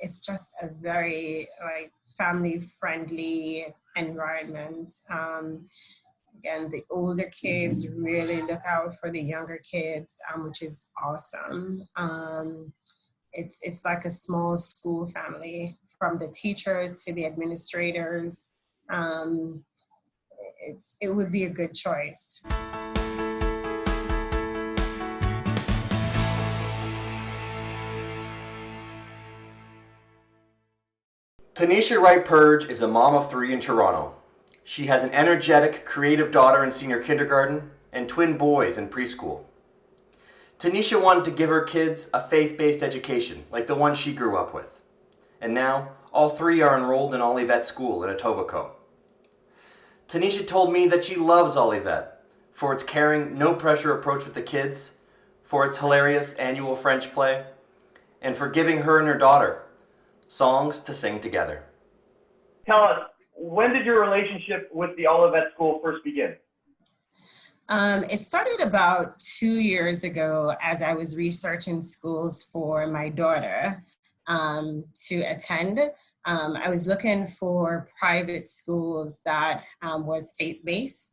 it's just a very like family-friendly environment. Again, the older kids really look out for the younger kids, which is awesome. It's like a small school family, from the teachers to the administrators. It would be a good choice. Taneisha Wright-Purge is a mom of 3 in Toronto. She has an energetic, creative daughter in senior kindergarten and twin boys in preschool. Taneisha wanted to give her kids a faith-based education like the one she grew up with. And now, all 3 are enrolled in Olivet School in Etobicoke. Taneisha told me that she loves Olivet for its caring, no-pressure approach with the kids, for its hilarious annual French play, and for giving her and her daughter songs to sing together. Tell us, when did your relationship with the Olivet School first begin? It started about 2 years ago as I was researching schools for my daughter to attend. I was looking for private schools that was faith-based,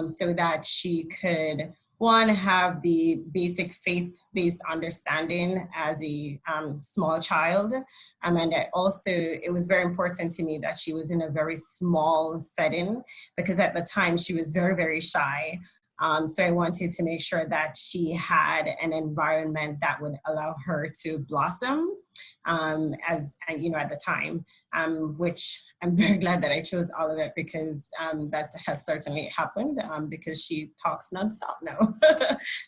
so that she could, one, have the basic faith-based understanding as a small child. And also, it was very important to me that she was in a very small setting, because at the time she was very, very shy. So I wanted to make sure that she had an environment that would allow her to blossom, as you know, at the time, which I'm very glad that I chose Olivet, because that has certainly happened, because she talks nonstop now.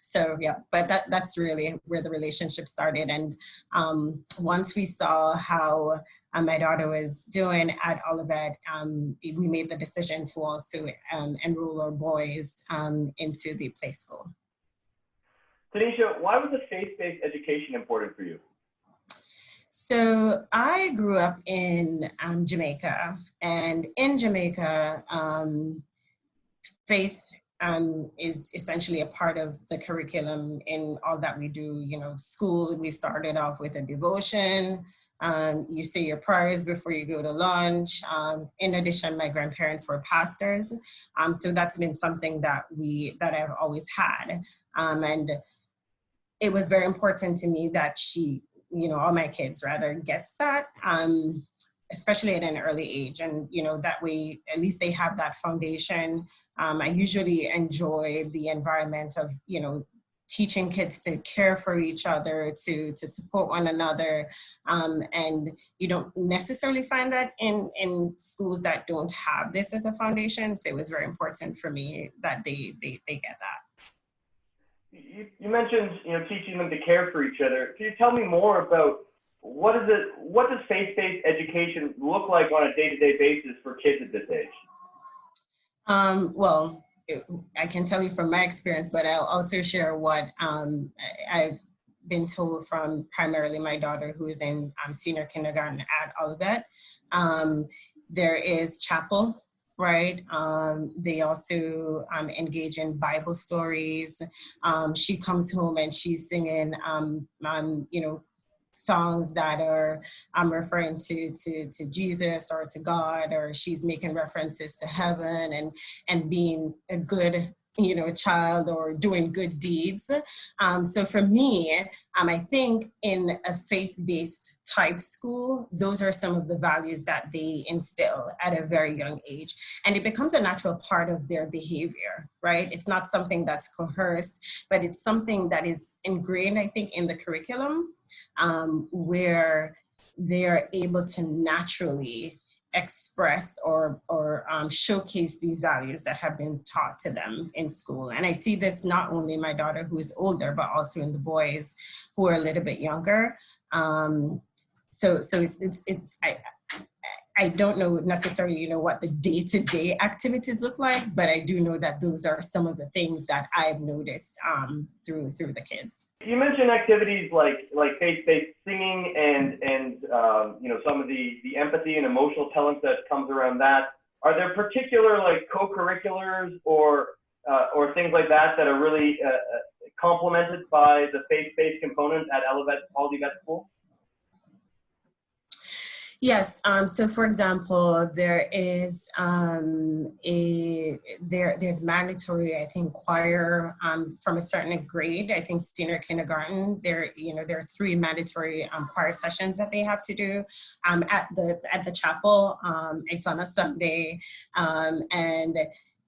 So yeah, but that's really where the relationship started. And once we saw how my daughter was doing at Olivet, we made the decision to also enroll our boys into the play school. Taneisha, why was a faith-based education important for you? So I grew up in Jamaica, and in Jamaica, faith is essentially a part of the curriculum in all that we do. You know, school, we started off with a devotion. You say your prayers before you go to lunch. In addition, my grandparents were pastors. So that's been something that I've always had. And it was very important to me that she, you know, all my kids rather, gets that, especially at an early age. And, you know, that way, at least they have that foundation. I usually enjoy the environment of, you know, teaching kids to care for each other, to support one another. And you don't necessarily find that in schools that don't have this as a foundation. So it was very important for me that they get that. You mentioned, you know, teaching them to care for each other. Can you tell me more about what does faith-based education look like on a day-to-day basis for kids at this age? Well, I can tell you from my experience, but I'll also share what I've been told from primarily my daughter, who is in senior kindergarten at Olivet. There is chapel, right? They also engage in Bible stories. She comes home and she's singing, you know, songs that are referring to Jesus or to God, or she's making references to heaven and being a good, you know, child, or doing good deeds. So for me, I think in a faith-based type school, those are some of the values that they instill at a very young age. And it becomes a natural part of their behavior, right? It's not something that's coerced, but it's something that is ingrained, I think, in the curriculum, where they're able to naturally express or showcase these values that have been taught to them in school. And I see this not only in my daughter, who is older, but also in the boys who are a little bit younger. So I don't know necessarily, you know, what the day-to-day activities look like, but I do know that those are some of the things that I've noticed through the kids. You mentioned activities like faith-based singing and you know, some of the empathy and emotional talent that comes around that. Are there particular like co-curriculars or things like that that are really complemented by the faith-based component at Olivet School? Yes. So, for example, there is there's mandatory, I think, choir from a certain grade. I think senior kindergarten. There are 3 mandatory choir sessions that they have to do at the chapel. It's on a Sunday, and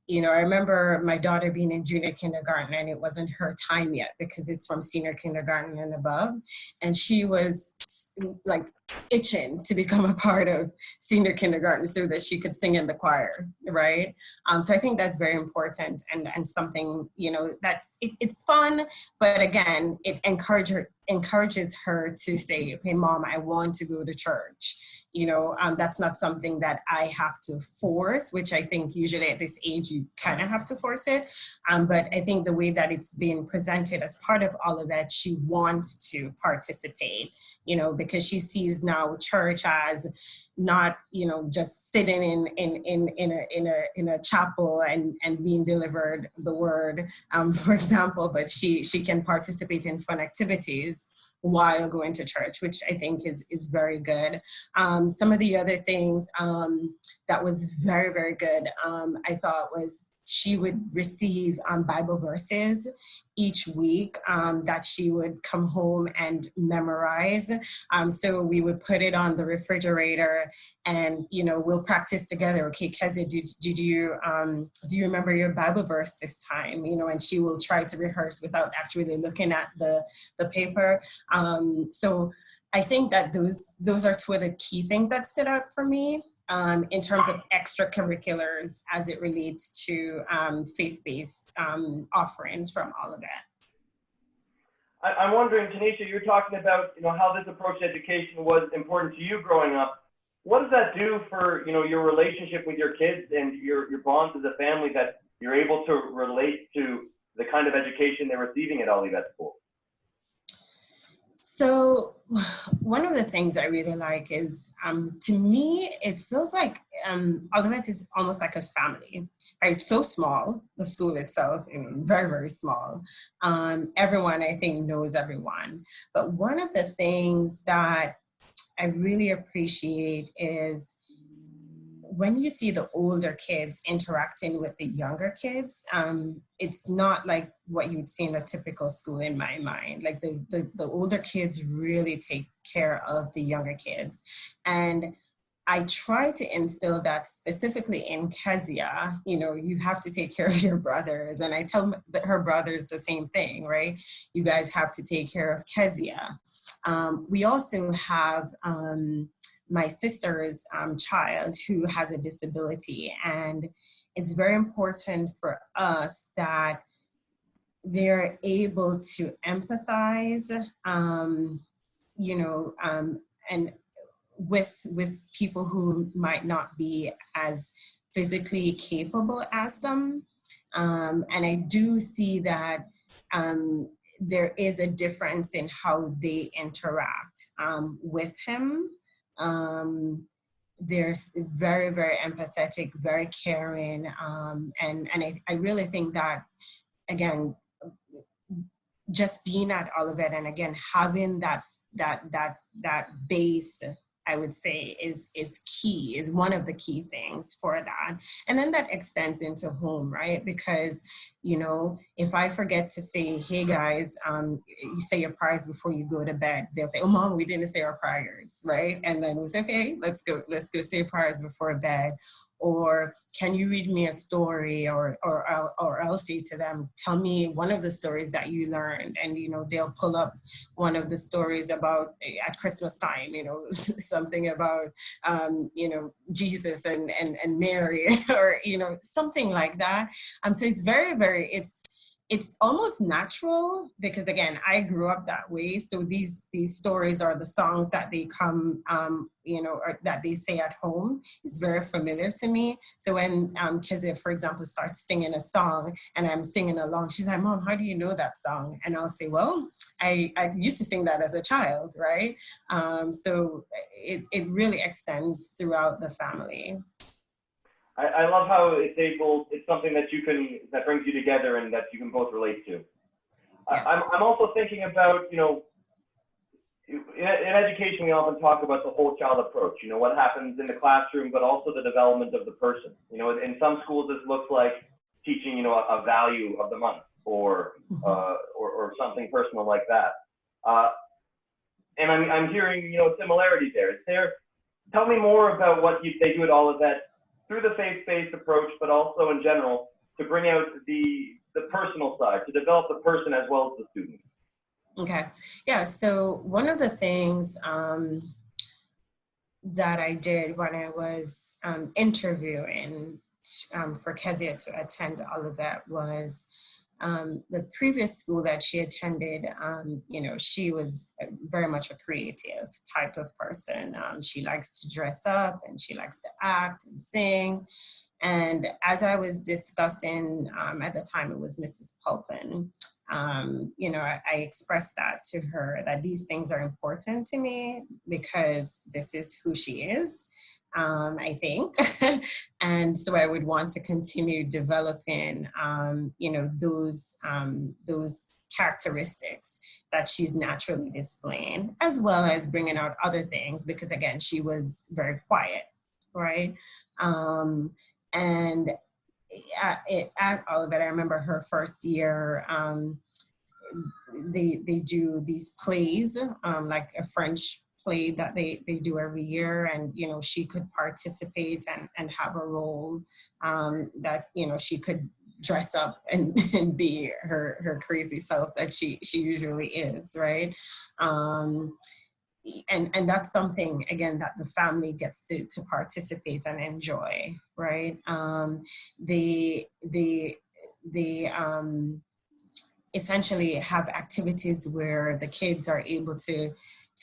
I remember my daughter being in junior kindergarten and it wasn't her time yet because it's from senior kindergarten and above, and she was like itching to become a part of senior kindergarten so that she could sing in the choir, right? So I think that's very important and something, it's fun, but again, it encourages her to say, okay, Mom, I want to go to church. That's not something that I have to force, which I think usually at this age you kind of have to force it. But I think the way that it's being presented as part of Olivet, she wants to participate, because she sees now church as not, just sitting in a chapel and being delivered the word, for example, but she can participate in fun activities while going to church, which I think is very good. Some of the other things that was very, very good, I thought, was she would receive Bible verses each week that she would come home and memorize. So we would put it on the refrigerator and, we'll practice together. Okay, Kezia, do you remember your Bible verse this time? And she will try to rehearse without actually looking at the paper. So I think that those are 2 of the key things that stood out for me. In terms of extracurriculars as it relates to faith-based offerings from Olivet. I'm wondering, Taneisha, you're talking about how this approach to education was important to you growing up. What does that do for your relationship with your kids and your bonds as a family, that you're able to relate to the kind of education they're receiving at Olivet School? So one of the things I really like is, to me, it feels like Olivet is almost like a family, right? So small, the school itself, very, very small. Everyone, I think, knows everyone. But one of the things that I really appreciate is when you see the older kids interacting with the younger kids, it's not like what you would see in a typical school in my mind. Like the older kids really take care of the younger kids. And I try to instill that specifically in Kezia. You have to take care of your brothers. And I tell her brothers the same thing, right? You guys have to take care of Kezia. We also have my sister's child who has a disability. And it's very important for us that they're able to empathize, and with people who might not be as physically capable as them. And I do see that there is a difference in how they interact with him. There's very, very empathetic, very caring, and I really think that, again, just being at Olivet and again having that base, I would say, is key, is one of the key things for that. And then that extends into home, right? Because, if I forget to say, hey guys, you say your prayers before you go to bed, they'll say, oh Mom, we didn't say our prayers, right? And then we say, okay, let's go say prayers before bed. Or can you read me a story, or I'll say to them, tell me one of the stories that you learned. And, they'll pull up one of the stories about at Christmas time, something about, Jesus and Mary, or, something like that. So it's very, very, it's almost natural, because again, I grew up that way. So these stories or the songs that they come, or that they say at home is very familiar to me. So when Kezia, for example, starts singing a song and I'm singing along, she's like, Mom, how do you know that song? And I'll say, well, I used to sing that as a child, right? So it really extends throughout the family. I love how it's something that brings you together and that you can both relate to. Yes. I'm also thinking about, in education, we often talk about the whole child approach, you know, what happens in the classroom, but also the development of the person. You know, in some schools, this looks like teaching, you know, a value of the month or something personal like that. And I'm hearing, you know, similarities there. Tell me more about what they do at Olivet through the faith-based approach, but also in general to bring out the personal side, to develop the person as well as the student. Okay. Yeah. So one of the things that I did when I was interviewing for Kezia to attend Olivet was the previous school that she attended, you know, she was very much a creative type of person. She likes to dress up and she likes to act and sing. And as I was discussing, at the time it was Mrs. Pulpin, you know, I expressed that to her, that these things are important to me because this is who she is, I think. And so I would want to continue developing, you know, those characteristics that she's naturally displaying, as well as bringing out other things, because again, she was very quiet, right? And at Olivet, I remember her first year, they do these plays, like a French play that they do every year, and you know, she could participate and have a role that, you know, she could dress up and be her crazy self that she usually is, right? And that's something, again, that the family gets to participate and enjoy, right? They essentially have activities where the kids are able to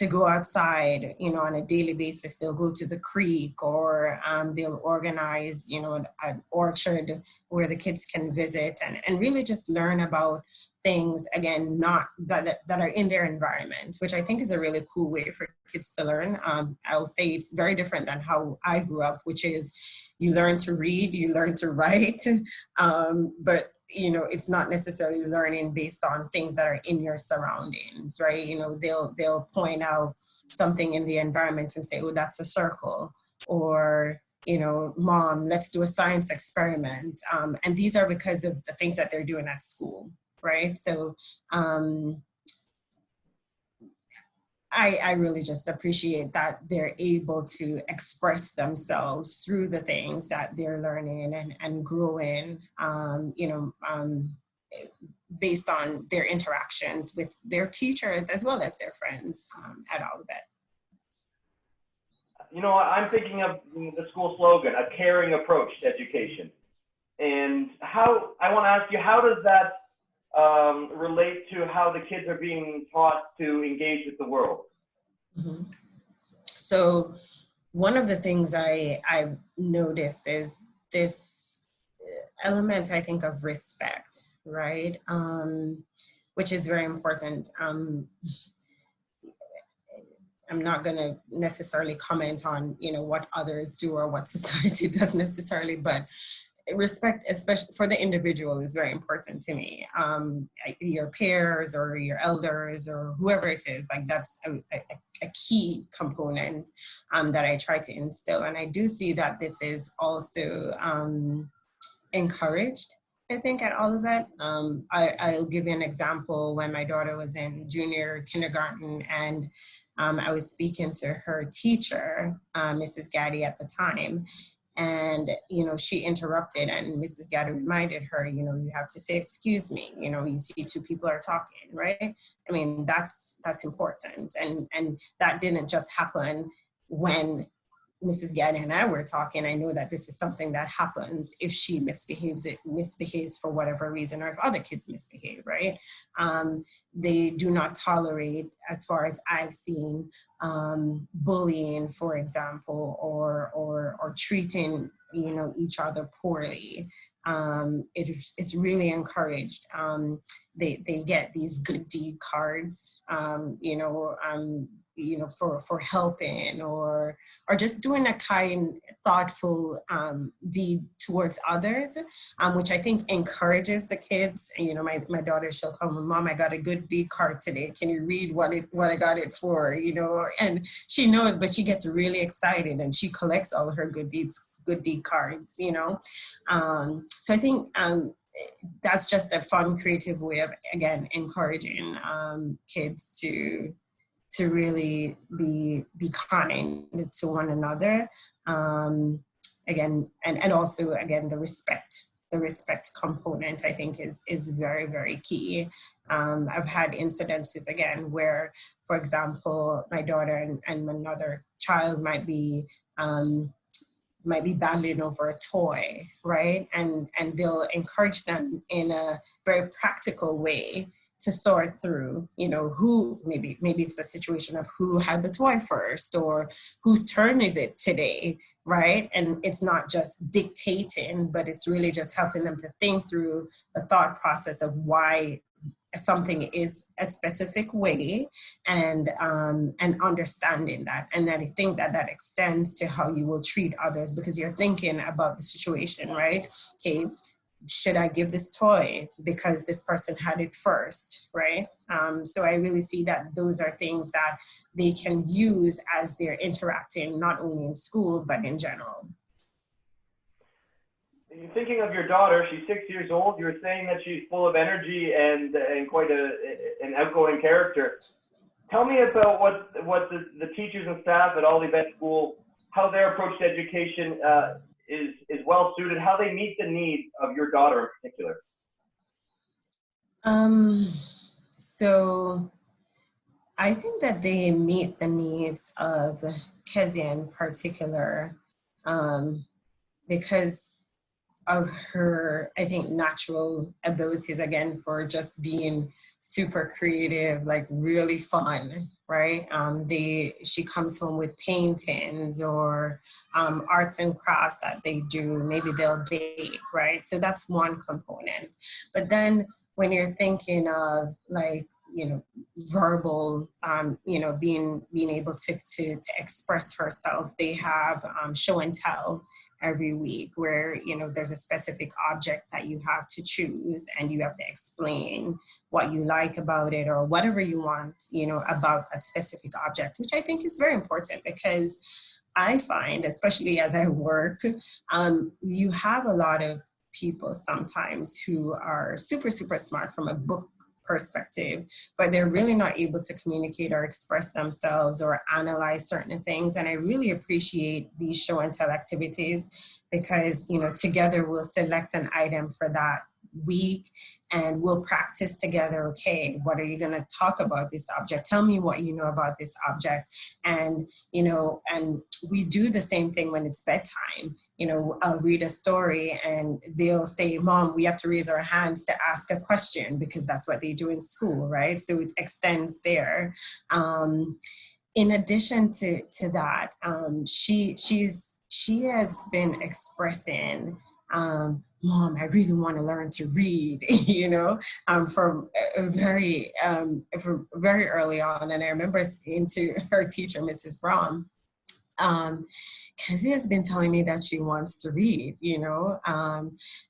go outside, you know, on a daily basis. They'll go to the creek, or they'll organize, you know, an orchard where the kids can visit and really just learn about things, again, not that are in their environment, which I think is a really cool way for kids to learn. I'll say it's very different than how I grew up, which is you learn to read, you learn to write, but you know, it's not necessarily learning based on things that are in your surroundings, right? You know, they'll point out something in the environment and say, oh, that's a circle, or, you know, Mom, let's do a science experiment. And these are because of the things that they're doing at school, right? So I really just appreciate that they're able to express themselves through the things that they're learning and growing, you know, based on their interactions with their teachers as well as their friends at Olivet. You know, I'm thinking of the school slogan, a caring approach to education. And I want to ask you, how does that relate to how the kids are being taught to engage with the world? Mm-hmm. So one of the things I've noticed is this element, I think, of respect, right? Which is very important. I'm not going to necessarily comment on, you know, what others do or what society does necessarily, but respect, especially for the individual, is very important to me. Your peers or your elders or whoever it is, like that's a key component that I try to instill. And I do see that this is also encouraged, I think, at Olivet. I'll give you an example. When my daughter was in junior kindergarten and I was speaking to her teacher, Mrs. Gaddy at the time, and, you know, she interrupted and Mrs. Gaddy reminded her, you know, you have to say, excuse me, you know, you see two people are talking, right? I mean, that's important. And that didn't just happen when Mrs. Gaddy and I were talking. I know that this is something that happens if she misbehaves for whatever reason, or if other kids misbehave, right? They do not tolerate, as far as I've seen, bullying, for example, or treating, you know, each other poorly. it's really encouraged. They get these good deed cards, for helping or just doing a kind, thoughtful deed towards others, which I think encourages the kids. And, my daughter, she'll come, Mom, I got a good deed card today. Can you read what I got it for? And she knows, but she gets really excited and she collects all her good deed cards. So I think that's just a fun, creative way of, again, encouraging kids to really be kind to one another. Again, and also, again, the respect component, I think, is very, very key. I've had incidences, again, where, for example, my daughter and another child might be battling over a toy, right? And they'll encourage them in a very practical way to sort through, who, maybe it's a situation of who had the toy first or whose turn is it today, right? And it's not just dictating, but it's really just helping them to think through the thought process of why something is a specific way, and understanding that. And then I think that extends to how you will treat others, because you're thinking about the situation, right? Okay, should I give this toy because this person had it first, right? So I really see that those are things that they can use as they're interacting, not only in school, but in general. Thinking of your daughter, she's 6 years old. You were saying that she's full of energy and quite an outgoing character. Tell me about what the teachers and staff at Olivet School, how their approach to education is well suited, how they meet the needs of your daughter in particular. So I think that they meet the needs of Kezia in particular, because of her, I think, natural abilities, again, for just being super creative, like really fun, right? She comes home with paintings or arts and crafts that they do. Maybe they'll bake, right? So that's one component. But then when you're thinking of, like, verbal, being able to express herself, they have show and tell every week where, there's a specific object that you have to choose and you have to explain what you like about it or whatever you want, about that specific object, which I think is very important, because I find, especially as I work, you have a lot of people sometimes who are super, super smart from a book perspective, but they're really not able to communicate or express themselves or analyze certain things. And I really appreciate these show and tell activities, because, together we'll select an item for that week and we'll practice together. Okay, what are you going to talk about this object? Tell me what you know about this object. And, and we do the same thing when it's bedtime. I'll read a story and they'll say, Mom, we have to raise our hands to ask a question, because that's what they do in school, right? So it extends there. In addition to that, she has been expressing, Mom, I really want to learn to read, from very early on. And I remember saying to her teacher, Mrs. Braun, Kezia has been telling me that she wants to read,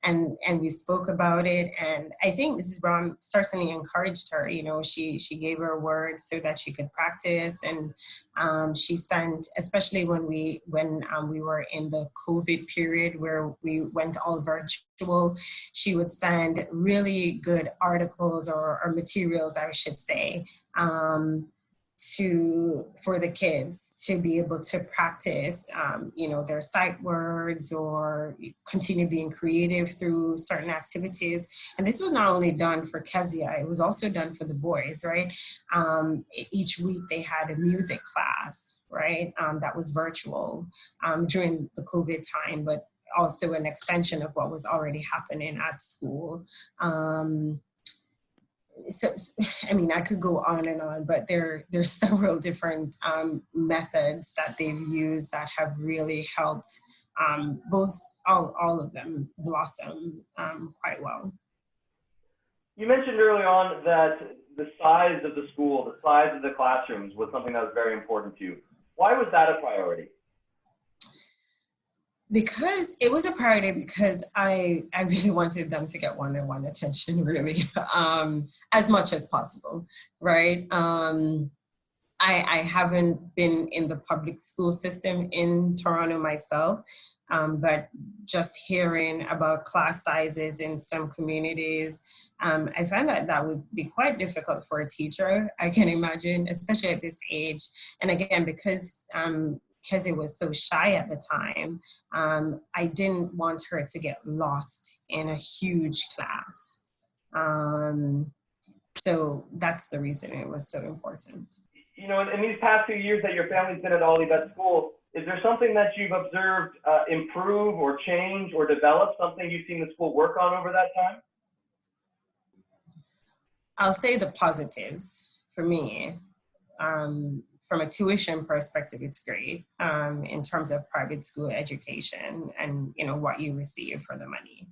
and we spoke about it. And I think Mrs. Braun certainly encouraged her. She gave her words so that she could practice. And she sent, especially when we were in the COVID period where we went all virtual, she would send really good articles or materials, I should say, for the kids to be able to practice, their sight words or continue being creative through certain activities. And this was not only done for Kezia, it was also done for the boys, right? Each week they had a music class, right? That was virtual during the COVID time, but also an extension of what was already happening at school. So, I mean, I could go on and on, but there's several different methods that they've used that have really helped both all of them blossom quite well. You mentioned early on that the size of the school, the size of the classrooms was something that was very important to you. Why was that a priority? Because it was a priority because I really wanted them to get one-on-one attention, really, as much as possible, right? I haven't been in the public school system in Toronto myself, but just hearing about class sizes in some communities, I find that that would be quite difficult for a teacher, I can imagine, especially at this age. And again, because it was so shy at the time, I didn't want her to get lost in a huge class. So that's the reason it was so important. You know, in these past few years that your family's been at Olivet School, is there something that you've observed improve or change or develop, something you've seen the school work on over that time? I'll say the positives for me. From a tuition perspective, it's great in terms of private school education and, you know, what you receive for the money.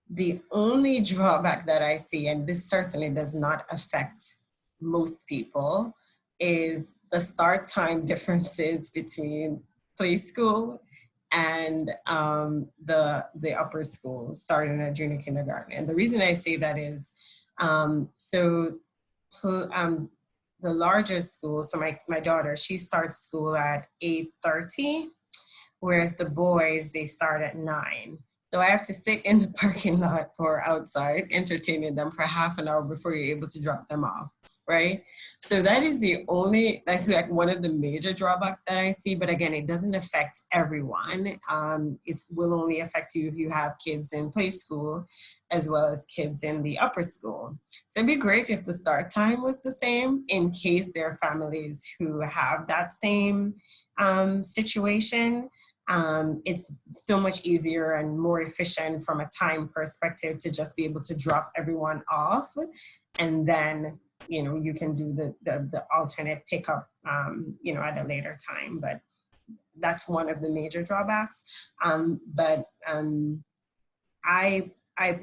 The only drawback that I see, and this certainly does not affect most people, is the start time differences between play school and the upper school, starting at junior kindergarten. And the reason I say that is, the largest school, so my daughter, she starts school at 8:30, whereas the boys, they start at 9. So I have to sit in the parking lot or outside entertaining them for half an hour before you're able to drop them off, right? So that's like one of the major drawbacks that I see. But again, it doesn't affect everyone. It will only affect you if you have kids in play school as well as kids in the upper school. So it'd be great if the start time was the same in case there are families who have that same situation. It's so much easier and more efficient from a time perspective to just be able to drop everyone off, and then, you know, you can do the alternate pickup, you know, at a later time. But that's one of the major drawbacks. But I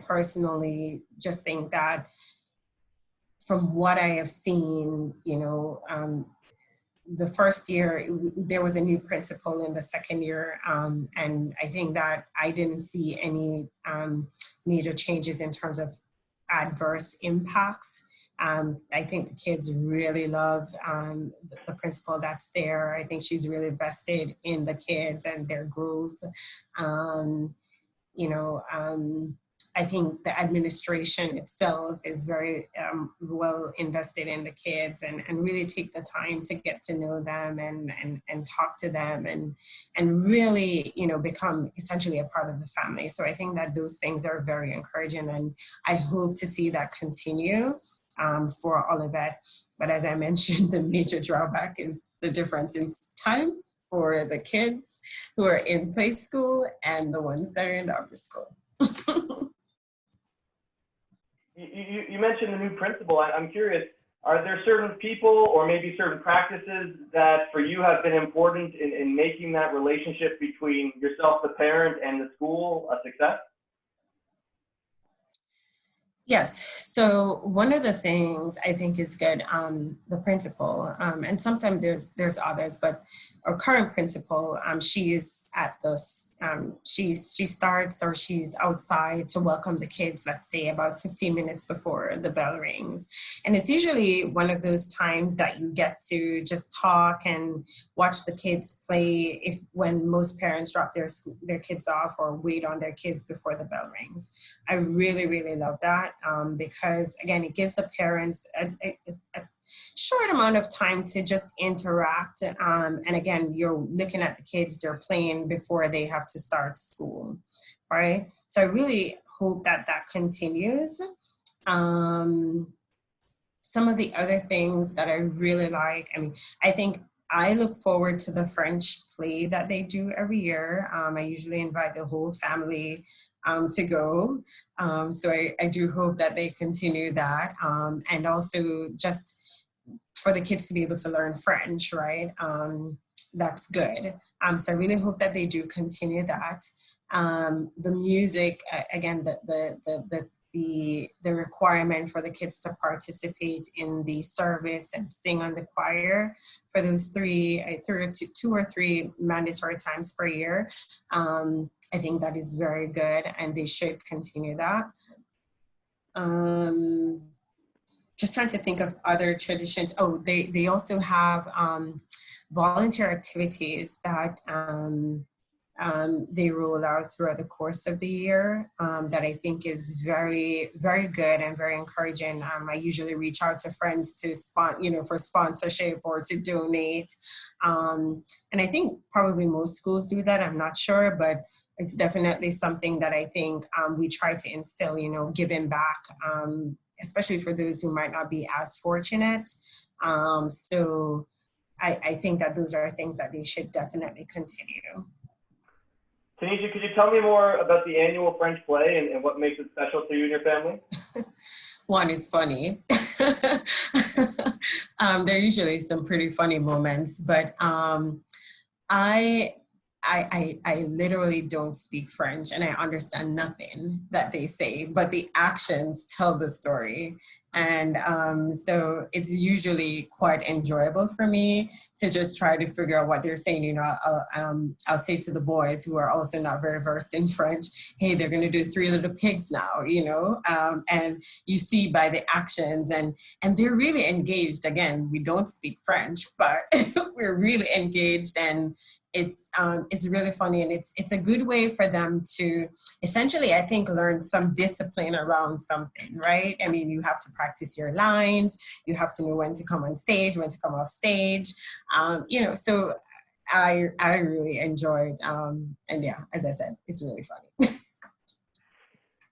personally just think that from what I have seen, you know, the first year, there was a new principal in the second year, and I think that I didn't see any major changes in terms of adverse impacts. I think the kids really love the principal that's there. I think she's really invested in the kids and their growth. You know, I think the administration itself is very well invested in the kids and really take the time to get to know them and talk to them and really, you know, become essentially a part of the family. So I think that those things are very encouraging, and I hope to see that continue for Olivet. But as I mentioned, the major drawback is the difference in time for the kids who are in play school and the ones that are in the upper school. You mentioned the new principal. I'm curious, are there certain people or maybe certain practices that for you have been important in making that relationship between yourself, the parent, and the school a success? Yes. So one of the things I think is good, the principal, and sometimes there's others, but our current principal, she is at she starts or she's outside to welcome the kids, let's say about 15 minutes before the bell rings. And it's usually one of those times that you get to just talk and watch the kids play when most parents drop their kids off or wait on their kids before the bell rings. I really, really love that because, again, it gives the parents a short amount of time to just interact. And again, you're looking at the kids, they're playing before they have to start school, right? So I really hope that that continues. Some of the other things that I really like, I mean, I think I look forward to the French play that they do every year. I usually invite the whole family to go. So I do hope that they continue that. And also just for the kids to be able to learn French, right? that's good. So I really hope that they do continue that. The music, again, the requirement for the kids to participate in the service and sing on the choir for those two or three mandatory times per year. I think that is very good, and they should continue that. Just trying to think of other traditions. Oh, they also have volunteer activities that they roll out throughout the course of the year that I think is very, very good and very encouraging. I usually reach out to friends to for sponsorship or to donate. And I think probably most schools do that. I'm not sure, but it's definitely something that I think we try to instill, giving back, especially for those who might not be as fortunate. So I think that those are things that they should definitely continue. Taneisha, could you tell me more about the annual French play and what makes it special to you and your family? One is funny. There are usually some pretty funny moments, but I literally don't speak French, and I understand nothing that they say, but the actions tell the story. And so it's usually quite enjoyable for me to just try to figure out what they're saying. I'll say to the boys who are also not very versed in French, hey, they're going to do Three Little Pigs now, and you see by the actions, and they're really engaged. Again, we don't speak French, but we're really engaged, and it's really funny, and it's a good way for them to essentially, I think, learn some discipline around something, right? I mean, you have to practice your lines, you have to know when to come on stage, when to come off stage, so I really enjoyed, and yeah, as I said, it's really funny.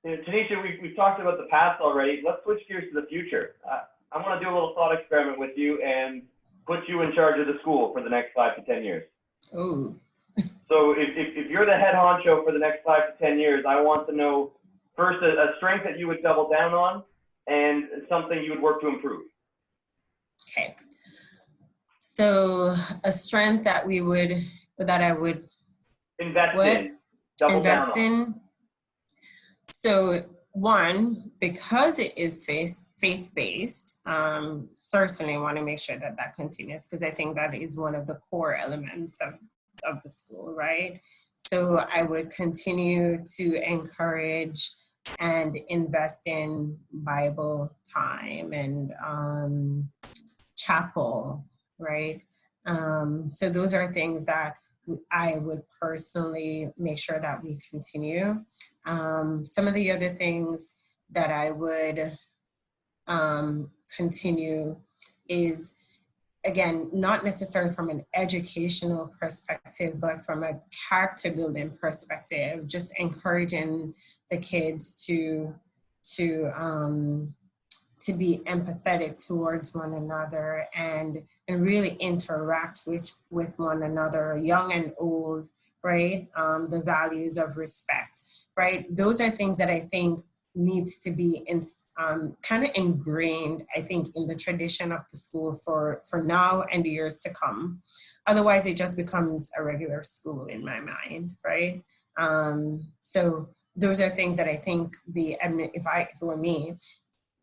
Taneisha, we've talked about the past already. Let's switch gears to the future. I want to do a little thought experiment with you and put you in charge of the school for the next 5 to 10 years. Oh. So if you're the head honcho for the next 5 to 10 years, I want to know first a strength that you would double down on and something you would work to improve. Okay. So a strength that I would invest in. So one, because it is faith-based, certainly want to make sure that continues, because I think that is one of the core elements of the school, right? So I would continue to encourage and invest in Bible time and chapel, right? So those are things that I would personally make sure that we continue. Some of the other things that I would continue is, again, not necessarily from an educational perspective, but from a character building perspective, just encouraging the kids to be empathetic towards one another and really interact with one another, young and old, right? The values of respect, right? Those are things that I think needs to be kind of ingrained, I think, in the tradition of the school for now and the years to come. Otherwise, it just becomes a regular school in my mind, right? So those are things that I think if it were me,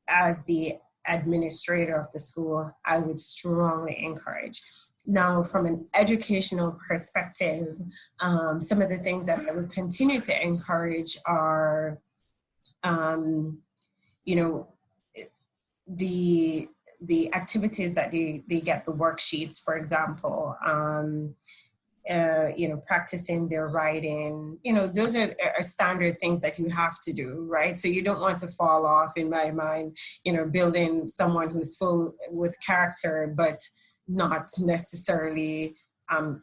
as the administrator of the school, I would strongly encourage. Now, from an educational perspective, some of the things that I would continue to encourage are, the activities that they get, the worksheets, for example, practicing their writing, those are standard things that you have to do, right? So you don't want to fall off, in my mind, building someone who's full with character, but not necessarily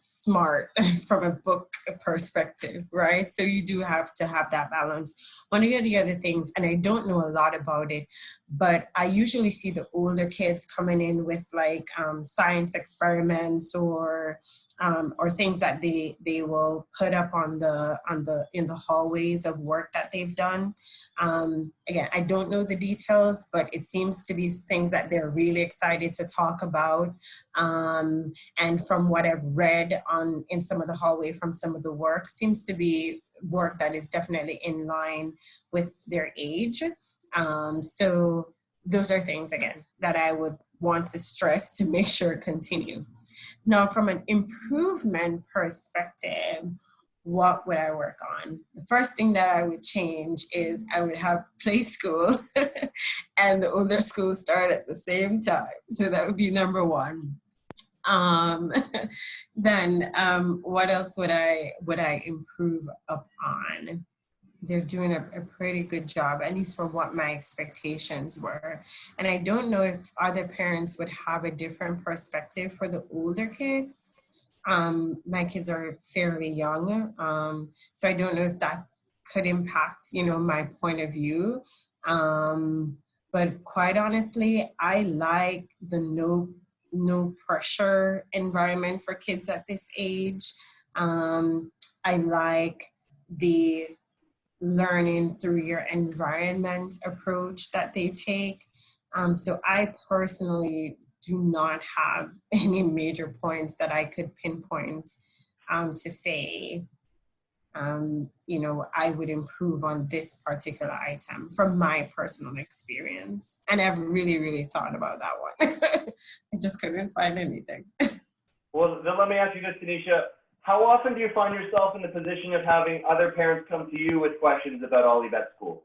smart from a book perspective, right? So you do have to have that balance. One of the other things, and I don't know a lot about it, but I usually see the older kids coming in with like science experiments or or things that they will put up on in the hallways of work that they've done. Again, I don't know the details, but it seems to be things that they're really excited to talk about. And from what I've read in some of the hallway from some of the work, seems to be work that is definitely in line with their age. So those are things, again, that I would want to stress to make sure continue. Now, from an improvement perspective, what would I work on? The first thing that I would change is I would have play school and the older school start at the same time. So that would be number one. Then what else would I improve upon? They're doing a pretty good job, at least from what my expectations were. And I don't know if other parents would have a different perspective for the older kids. My kids are fairly young, so I don't know if that could impact, my point of view. But quite honestly, I like the no pressure environment for kids at this age. I like the learning through your environment approach that they take. So I personally do not have any major points that I could pinpoint to say, I would improve on this particular item from my personal experience. And I've really, really thought about that one. I just couldn't find anything. Well, then let me ask you this, Taneisha. How often do you find yourself in the position of having other parents come to you with questions about Olivet School?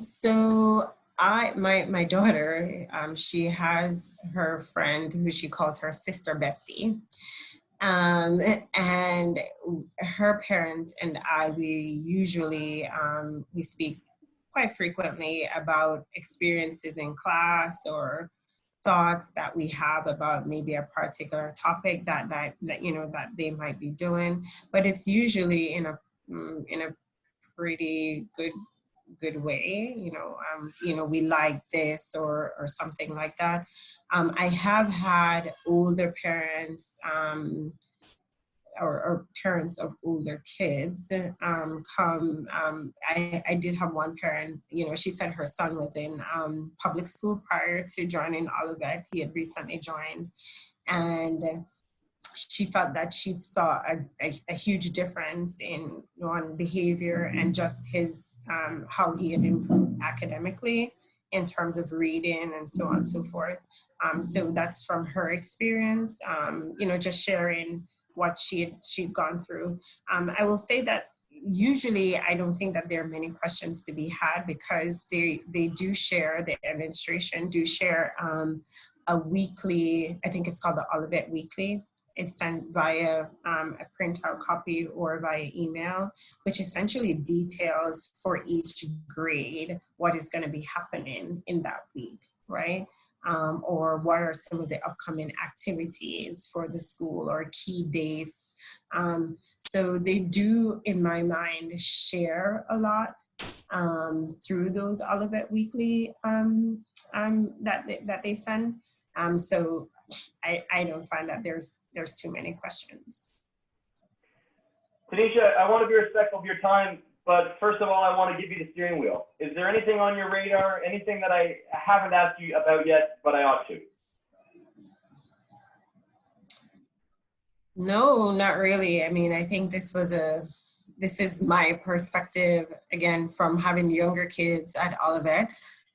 So my daughter, she has her friend who she calls her sister bestie. And her parent and I, we usually, we speak quite frequently about experiences in class or thoughts that we have about maybe a particular topic that they might be doing, but it's usually in a pretty good way. We like this or something like that. I have had older parents or parents of older kids come. I did have one parent, she said her son was in public school prior to joining Olivet. He had recently joined, and she felt that she saw a huge difference in on behavior and just his how he had improved academically in terms of reading and so on and so forth. So that's from her experience, just sharing what she'd gone through. I will say that usually I don't think that there are many questions to be had because they do share, the administration do share a weekly, I think it's called the Olivet Weekly. It's sent via a printout copy or via email, which essentially details for each grade what is going to be happening in that week, right? Or what are some of the upcoming activities for the school or key dates. So they do, in my mind, share a lot through those Olivet Weekly that they send. So I don't find that there's too many questions. Taneisha, I want to be respectful of your time, but first of all, I want to give you the steering wheel. Is there anything on your radar, anything that I haven't asked you about yet, but I ought to? No, not really. I mean, I think this is my perspective, again, from having younger kids at Olivet.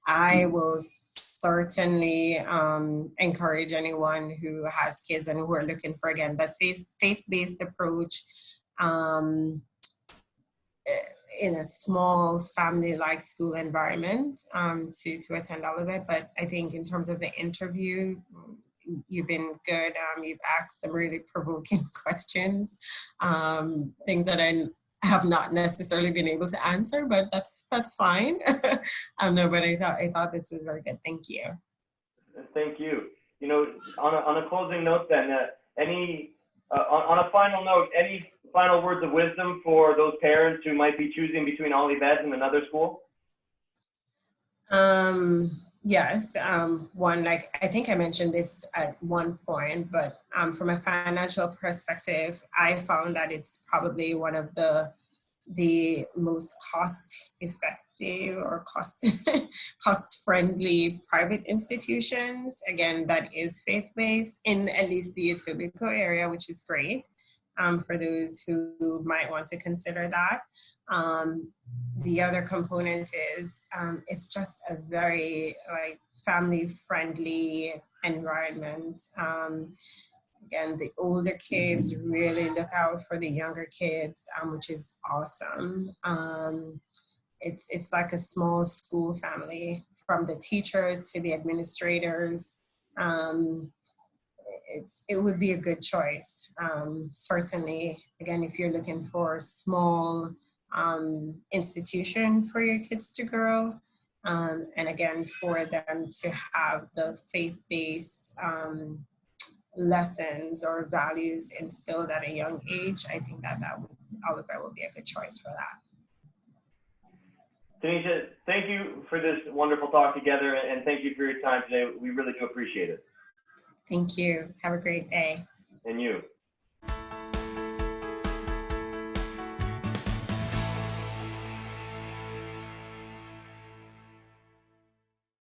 I will certainly encourage anyone who has kids and who are looking for, again, that faith-based approach in a small family-like school environment to attend Olivet. But I think in terms of the interview, you've been good. You've asked some really provoking questions, things that I have not necessarily been able to answer, but that's fine. No, but I thought this was very good. Thank you. Thank you. On a closing note, then, on a final note, any final words of wisdom for those parents who might be choosing between Olivet and another school? Yes, one, like I think I mentioned this at one point, but from a financial perspective, I found that it's probably one of the most cost effective or cost cost friendly private institutions. Again, that is faith based in at least the Etobicoke area, which is great for those who might want to consider that. Um, the other component is it's just a very like family friendly environment. Again, the older kids really look out for the younger kids, which is awesome. It's like a small school family, from the teachers to the administrators. Um, it would be a good choice. Certainly, again, if you're looking for a small institution for your kids to grow, and again, for them to have the faith-based lessons or values instilled at a young age, I think Olivet will be a good choice for that. Taneisha, thank you for this wonderful talk together, and thank you for your time today. We really do appreciate it. Thank you. Have a great day. And you.